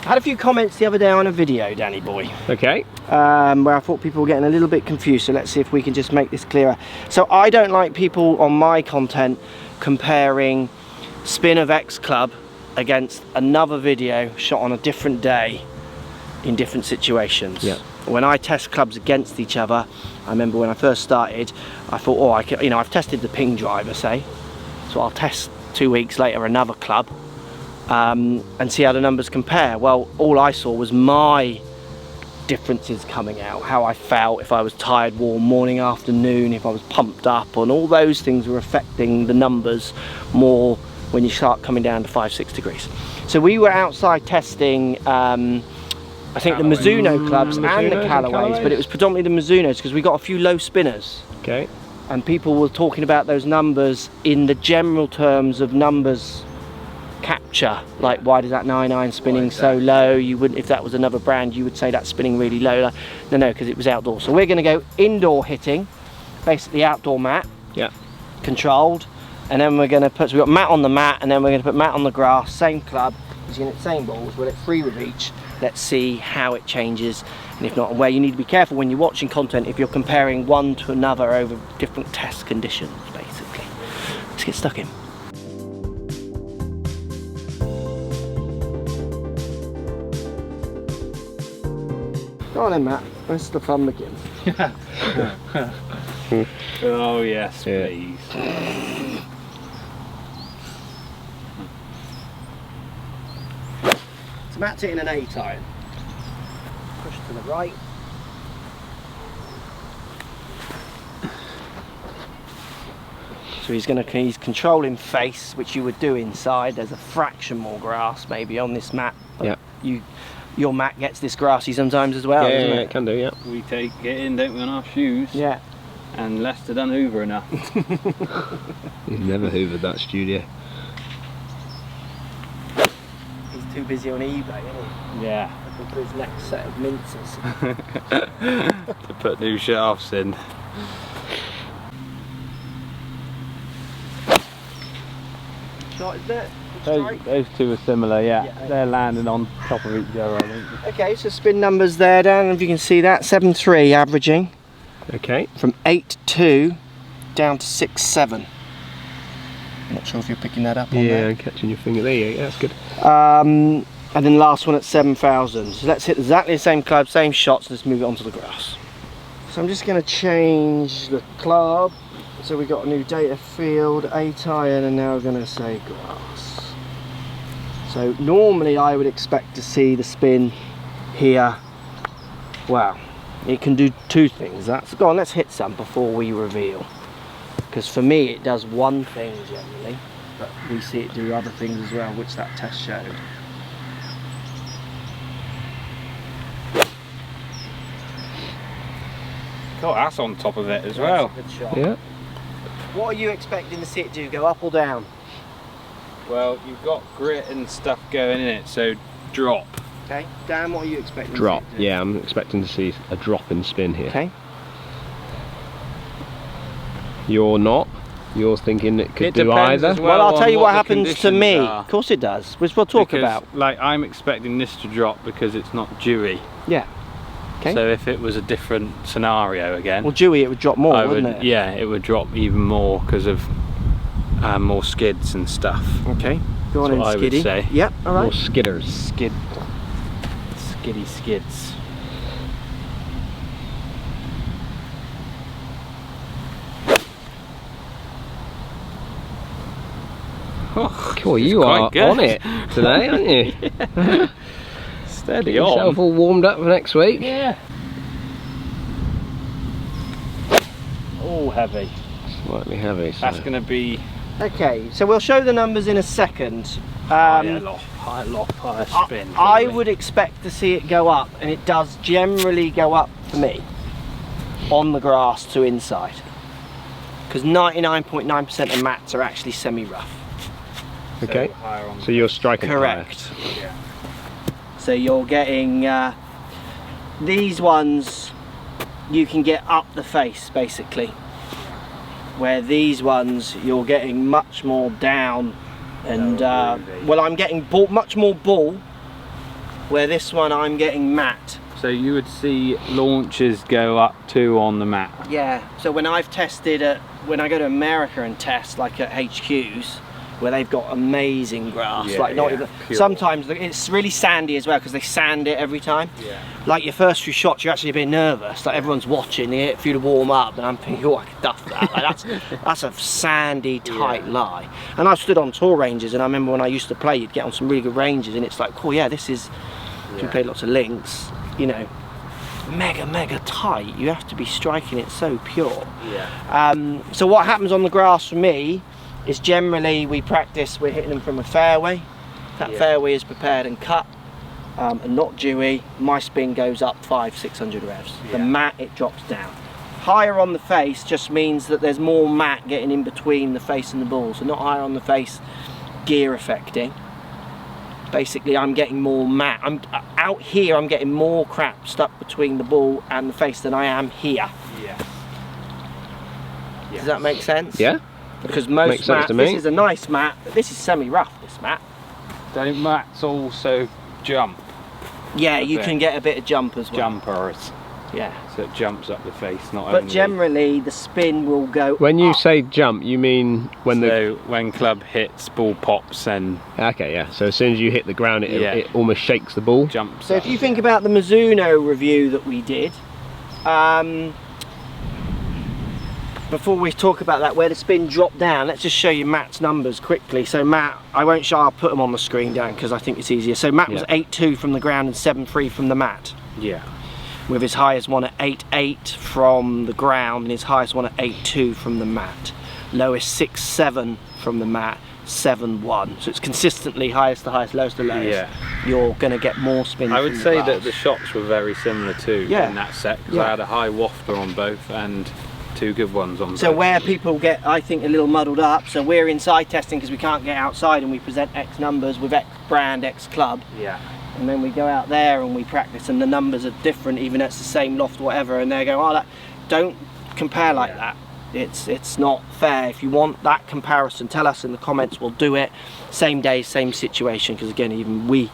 I had a few comments the other day on a video, Danny boy. Okay. Where I thought people were getting a little bit confused, so let's see if we can just make this clearer. So I don't like people on my content comparing spin of X Club against another video shot on a different day in different situations. Yeah. When I test clubs against each other, I remember when I first started, I thought, oh, I can, you know, I've tested the ping driver, say, so I'll test 2 weeks later another club and see how the numbers compare. Well, all I saw was my differences coming out, how I felt, if I was tired, warm, morning, afternoon, if I was pumped up, and all those things were affecting the numbers more when you start coming down to 5-6 degrees. So we were outside testing I think the Mizuno clubs and the Callaways, but it was predominantly the Mizunos because we got a few low spinners. Okay. And people were talking about those numbers in the general terms of numbers capture, like why does that 9-iron spinning so low? You wouldn't, if that was another brand, you would say that's spinning really low. No, because it was outdoor. So we're going to go indoor hitting, basically outdoor mat, controlled, and then we're going to put, so we've got mat on the mat, and then we're going to put mat on the grass, same club, same balls, we'll hit 3 with each. Let's see how it changes, and if not, where you need to be careful when you're watching content if you're comparing one to another over different test conditions, basically. Let's get stuck in. Go on then, Matt. Let's the fun begin. Oh yes, please. So Matt's hitting an 8-iron. Push to the right. So he's controlling face, which you would do inside. There's a fraction more grass maybe on this mat. Yeah. Your mat gets this grassy sometimes as well, doesn't it? It can do, yeah. We take it in, don't we, on our shoes? Yeah. And Lester done hoover enough. He's never hoovered that studio. He's too busy on eBay, isn't he? Yeah. Looking for his next set of minces. To put new shafts in. Shot, isn't it? Those two are similar, yeah. They're landing on top of each other, I think. Okay, so spin numbers there, Dan, if you can see that. 7.3 averaging. Okay. From 8.2 down to 6.7. Not sure if you're picking that up on there. Yeah, I'm catching your finger there, yeah, that's good. And then last one at 7,000. So let's hit exactly the same club, same shots, let's move it onto the grass. So I'm just going to change the club. So we got a new data field, 8-iron, and now we're going to say grass. So normally I would expect to see the spin here. Wow, it can do 2 things. Go on, let's hit some before we reveal. Because for me it does one thing generally, but we see it do other things as well, which that test showed. Oh, that's on top of it as well. That's a good shot. Yeah. What are you expecting to see it do? Go up or down? Well, you've got grit and stuff going in it, so drop. Okay, Dan, what are you expecting Drop. to see it do? Yeah, I'm expecting to see a drop in spin here. Okay. You're not? You're thinking it could It do depends either? as Well, I'll on tell you what the happens to me. conditions are. Of course it does, which we'll talk Because, about. like, I'm expecting this to drop because it's not dewy. Yeah. Okay. So if it was a different scenario again, Well, dewy, it would drop more, wouldn't it? yeah, it would drop even more because of more skids and stuff. Okay. Go on That's in, what I would skiddy. say. Yep, all More right. skidders. Skiddy skids. Oh, Cool, it's you quite are good. on it today, aren't you? Steady Get yourself on. all warmed up for next week. Yeah. All heavy. Slightly heavy. So. That's going to be Okay, so we'll show the numbers in a second. higher spin. I would expect to see it go up, and it does generally go up for me on the grass to inside. Because 99.9% of mats are actually semi-rough. Okay. So, higher on So you're striking Correct. higher. Yeah. So you're getting these ones, you can get up the face basically, where these ones you're getting much more down, and well, I'm getting much more ball where this one I'm getting matte. So you would see launches go up 2 on the mat. Yeah, so when I've tested when I go to America and test, like at HQs, where they've got amazing grass, Yeah, like not yeah, even, pure. sometimes it's really sandy as well because they sand it every time. Yeah. Like your first few shots, you're actually a bit nervous, like everyone's watching, they hit for you to warm up, and I'm thinking, oh, I could duff that. Like that's a sandy, tight lie. And I've stood on tour ranges, and I remember when I used to play, you'd get on some really good ranges, and it's like, oh yeah, this is, we played lots of links, you know, mega tight. You have to be striking it so pure. Yeah. So what happens on the grass for me is generally we practice, we're hitting them from a fairway. That fairway is prepared and cut and not dewy. My spin goes up 500-600 revs. The mat, it drops down. Higher on the face just means that there's more mat getting in between the face and the ball. So not higher on the face, gear affecting. Basically I'm getting more mat. I'm out here, I'm getting more crap stuck between the ball and the face than I am here. Yeah. Does that make sense? Yeah. Because most mats, this is a nice mat, but this is semi-rough, this mat. Don't mats also jump? Yeah, you can get a bit of jump as well. Jumpers. Yeah. So it jumps up the face, not But only. generally the spin will go When you up. say jump, you mean when So when club hits, ball pops and Okay, yeah. So as soon as you hit the ground, Yeah. it almost shakes the ball. jumps So up. if you think about the Mizuno review that we did, before we talk about that, where the spin dropped down, let's just show you Matt's numbers quickly. So Matt, I won't show, I'll put them on the screen down because I think it's easier. So Matt was 8.2 from the ground and 7.3 from the mat, Yeah. with his highest one at 8.8 from the ground and his highest one at 8.2 from the mat. Lowest 6.7 from the mat, 7.1. So it's consistently highest to highest, lowest to lowest. Yeah. You're going to get more spin. I would from the say grass. that the shots were very similar too in that set because I had a high wafter on both and 2 good ones on So both. where people get, I think, a little muddled up, so we're inside testing because we can't get outside and we present X numbers with X brand, X club. Yeah. And then we go out there and we practice and the numbers are different even though it's the same loft or whatever, and they go, oh, that, don't compare like that. It's not fair. If you want that comparison, tell us in the comments, we'll do it. Same day, same situation, because again, even we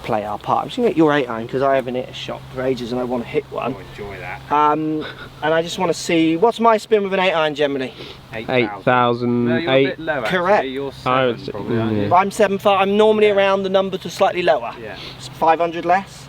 play our part. I'm just gonna get your 8-iron because I haven't hit a shot for ages and I want to hit one. I'll enjoy that. And I just want to see, what's my spin with an 8-iron generally? 8,000. No, you're a bit low, actually. Correct. You're I 7 would- probably, aren't you? If I'm 7.5, I'm normally around the number to slightly lower. Yeah. It's 500 less.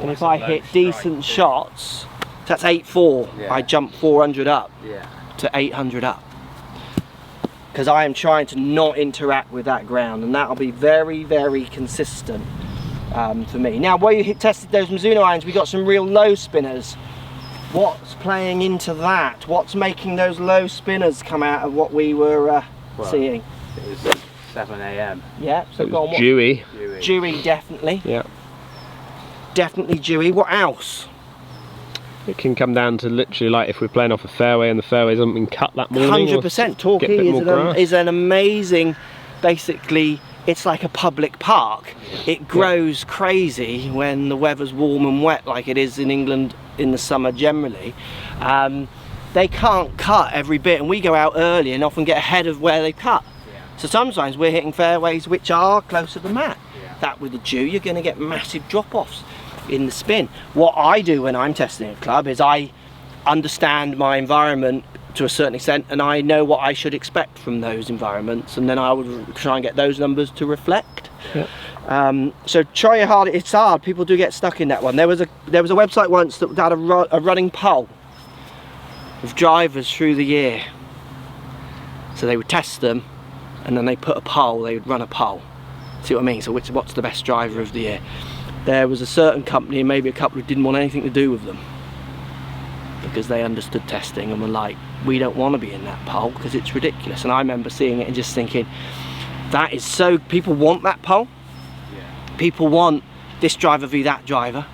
And if I hit decent shots, that's 8.4. Yeah. I jump 400 up Yeah. to 800 up. Because I am trying to not interact with that ground, and that'll be very, very consistent for me. Now, where you tested those Mizuno irons, we got some real low spinners. What's playing into that? What's making those low spinners come out of what we were seeing? It was 7 AM. Yeah, so It go on. was dewy. Dewy, definitely. Yeah. Definitely dewy. What else? It can come down to literally like if we're playing off a fairway and the fairway hasn't been cut that morning. 100%. Torquay is an amazing, basically, it's like a public park. It grows crazy when the weather's warm and wet like it is in England in the summer generally. They can't cut every bit, and we go out early and often get ahead of where they cut. So sometimes we're hitting fairways which are closer to the mat. That with the dew, you're going to get massive drop-offs in the spin. What I do when I'm testing a club is I understand my environment to a certain extent and I know what I should expect from those environments, and then I would try and get those numbers to reflect. So try your hard. It's hard. People do get stuck in that one. There was a website once that had a running poll of drivers through the year, so they would test them and then they put a poll, they would run a poll. See what I mean? So what's the best driver of the year? There was a certain company and maybe a couple who didn't want anything to do with them because they understood testing and were like, we don't want to be in that poll because it's ridiculous. And I remember seeing it and just thinking, that is so, people want that poll. People want this driver v that driver,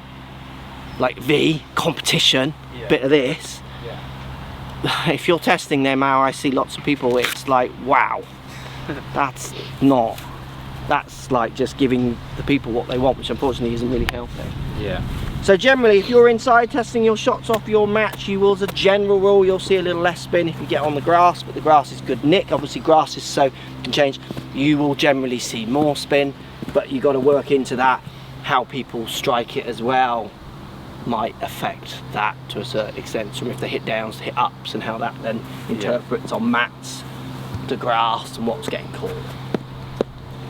like V, competition, bit of this. If you're testing them, how I see lots of people, it's like, wow, that's like just giving the people what they want, which unfortunately isn't really healthy. So generally, if you're inside testing your shots off your match, you will, as a general rule, you'll see a little less spin if you get on the grass, but the grass is good nick. Obviously grass is so can change. You will generally see more spin but you got to work into that. How people strike it as well might affect that to a certain extent, from if they hit downs to hit ups, and how that then interprets on mats to grass and what's getting caught.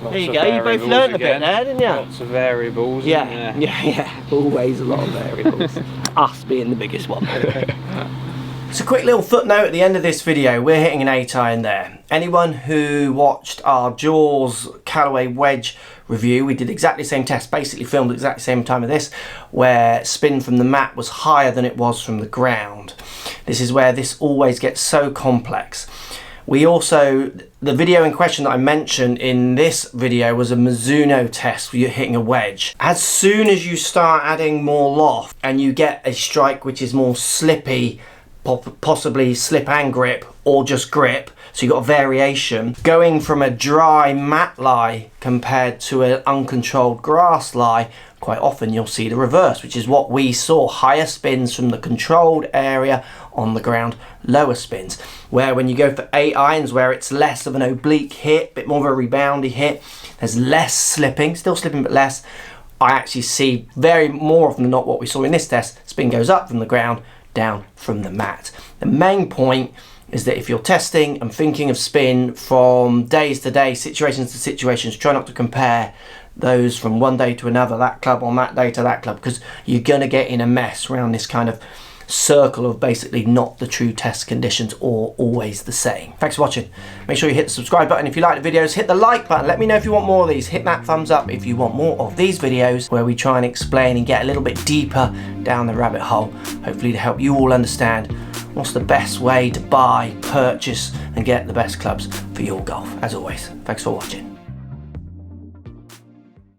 There you go, you both learned a bit there, didn't you? Lots of variables. Yeah, always a lot of variables. Us being the biggest one. So quick little footnote at the end of this video, we're hitting an 8 iron there. Anyone who watched our Jaws Callaway wedge review, we did exactly the same test, basically filmed at exactly the same time of this, where spin from the mat was higher than it was from the ground. This is where this always gets so complex. We also, the video in question that I mentioned in this video was a Mizuno test where you're hitting a wedge. As soon as you start adding more loft and you get a strike which is more slippy, possibly slip and grip, or just grip, so you've got a variation, going from a dry mat lie compared to an uncontrolled grass lie, quite often you'll see the reverse, which is what we saw. Higher spins from the controlled area on the ground, lower spins. Where when you go for 8 irons, where it's less of an oblique hit, bit more of a reboundy hit, there's less slipping, still slipping but less. I actually see very more often than not what we saw in this test, spin goes up from the ground, down from the mat. The main point is that if you're testing and thinking of spin from days to day, situations to situations, try not to compare those from one day to another, that club on that day to that club, because you're going to get in a mess around this kind of circle of basically not the true test conditions or always the same. Thanks for watching. Make sure you hit the subscribe button if you like the videos, hit the like button, let me know if you want more of these, hit that thumbs up if you want more of these videos where we try and explain and get a little bit deeper down the rabbit hole, hopefully to help you all understand what's the best way to buy, purchase and get the best clubs for your golf. As always, thanks for watching.